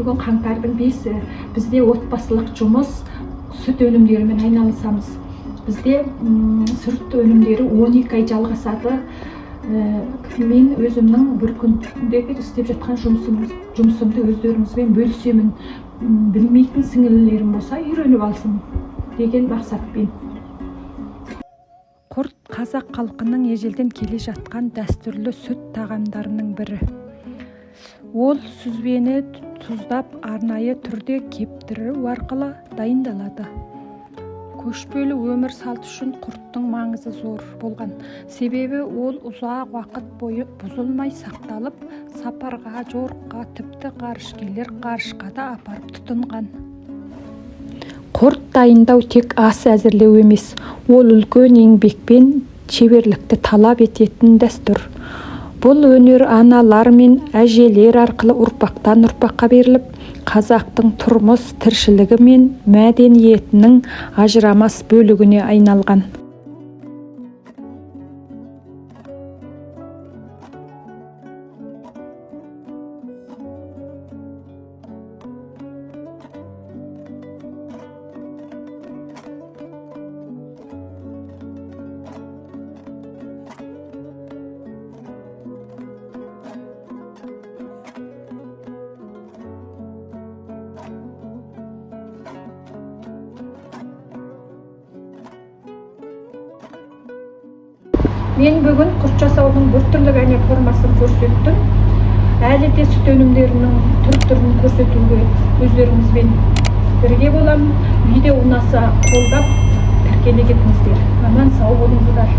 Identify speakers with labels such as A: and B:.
A: бүгін қаңтардың 5-і. Бізде отбасылық жұмыс сүт өнімдерімен айналысамыз. Бізде сүт өнімдері 12 ай жалғасады. Мен өзімнің бір күндегі істеп жатқан жұмысымды өздеріңізбен бөлісемін. Білмейтін сіңілілерім болса үйреніп алсын деген мақсатпен.
B: Құрт қазақ халқының ежелден келе жатқан дәстүрлі сүт тағамдарының бірі. Ол сүзбені тұздап арнайы түрде кептіру арқылы дайындалады. Көшпелі өмір салты үшін құрттың маңызы зор болған. Себебі ол ұзақ уақыт бойы бұзылмай сақталып, сапарға, жорыққа, тіпті ғарышкерлер ғарышқа да апарып тұтынған. Құрт дайындау тек ас әзірлеу емес, ол үлкен еңбекпен шеберлікті талап ететін дәстүр. Бұл өнер аналар мен әжелер арқылы ұрпақтан ұрпаққа беріліп, қазақтың тұрмыс тіршілігі мен мәдениетінің ажырамас бөлігіне айналған.
A: Мен бүгін құрт жасаудың біртүрлі ғана формасын көрсеттім. Әлі де сүт өнімдерінің түр-түрін көрсетуге өздеріңізбен бірге боламын. Видео ұнаса қолдап тіркеле кетіңіздер. Аман сау болыңыздар.